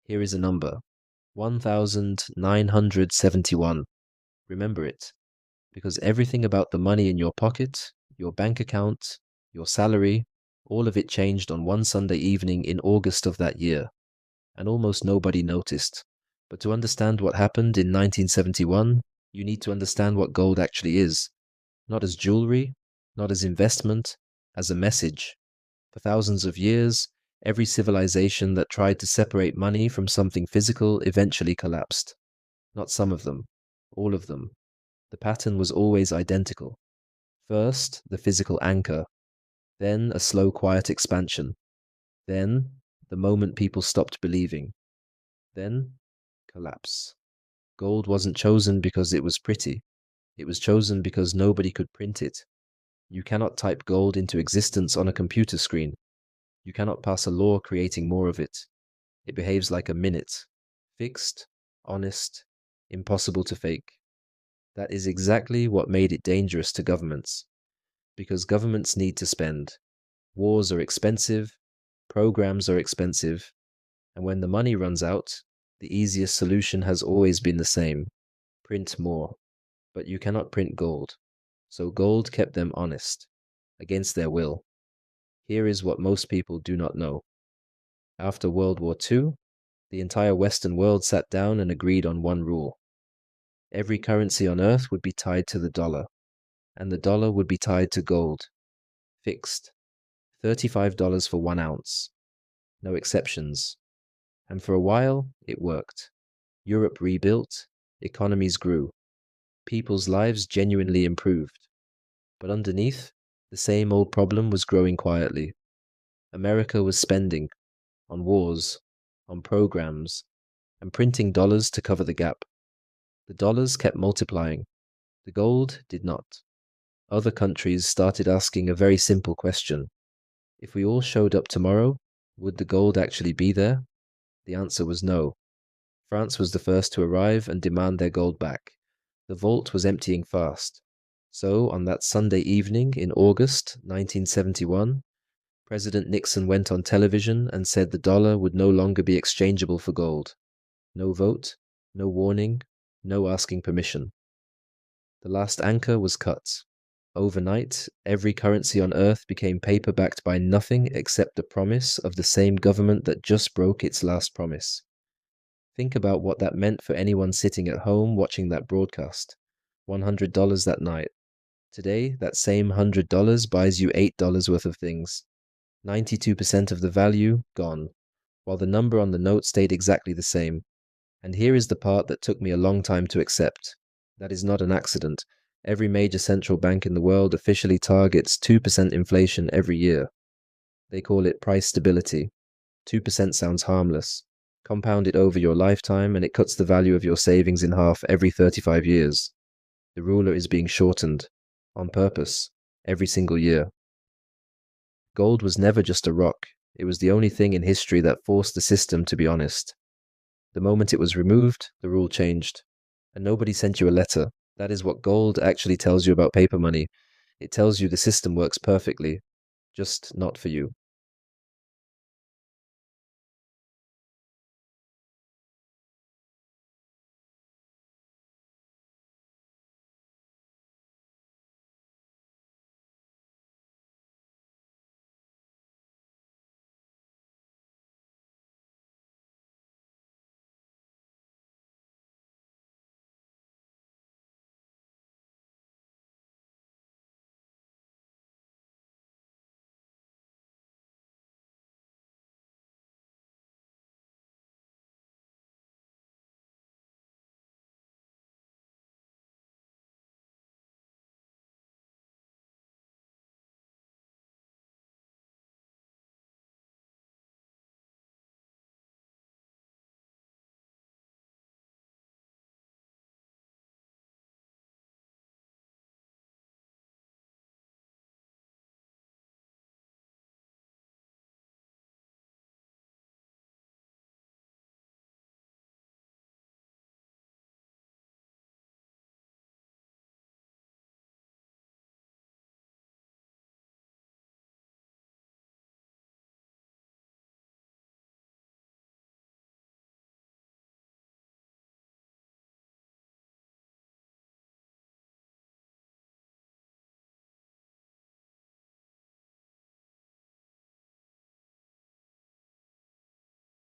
Here is a number 1971. Remember it, because everything about the money in your pocket, your bank account, your salary, all of it changed on one Sunday evening in August of that year, and almost nobody noticed. But to understand what happened in 1971, you need to understand what gold actually is, not as jewelry, not as investment, as a message. For thousands of years, every civilization that tried to separate money from something physical eventually collapsed. Not some of them, all of them. The pattern was always identical. First, the physical anchor, then a slow, quiet expansion, then the moment people stopped believing, then collapse. Gold wasn't chosen because it was pretty. It was chosen because nobody could print it. You cannot type gold into existence on a computer screen. You cannot pass a law creating more of it. It behaves like a minute. Fixed, honest, impossible to fake. That is exactly what made it dangerous to governments. Because governments need to spend. Wars are expensive, programs are expensive, and when the money runs out, the easiest solution has always been the same: print more. But you cannot print gold. So gold kept them honest, against their will. Here is what most people do not know. After World War II, the entire Western world sat down and agreed on one rule. Every currency on earth would be tied to the dollar, and the dollar would be tied to gold. Fixed. $35 for 1 ounce. No exceptions. And for a while, it worked. Europe rebuilt, economies grew, people's lives genuinely improved. But underneath, the same old problem was growing quietly. America was spending on wars, on programs, and printing dollars to cover the gap. The dollars kept multiplying. The gold did not. Other countries started asking a very simple question. If we all showed up tomorrow, would the gold actually be there? The answer was no. France was the first to arrive and demand their gold back. The vault was emptying fast. So, on that Sunday evening in August 1971, President Nixon went on television and said the dollar would no longer be exchangeable for gold. No vote, no warning, no asking permission. The last anchor was cut. Overnight, every currency on earth became paper backed by nothing except the promise of the same government that just broke its last promise. Think about what that meant for anyone sitting at home watching that broadcast. $100 that night. Today, that same $100 buys you $8 worth of things. 92% of the value gone, while the number on the note stayed exactly the same. And here is the part that took me a long time to accept. That is not an accident. Every major central bank in the world officially targets 2% inflation every year. They call it price stability. 2% sounds harmless. Compound it over your lifetime and it cuts the value of your savings in half every 35 years. The ruler is being shortened, on purpose, every single year. Gold was never just a rock. It was the only thing in history that forced the system to be honest. The moment it was removed, the rule changed. And nobody sent you a letter. That is what gold actually tells you about paper money. It tells you the system works perfectly, just not for you.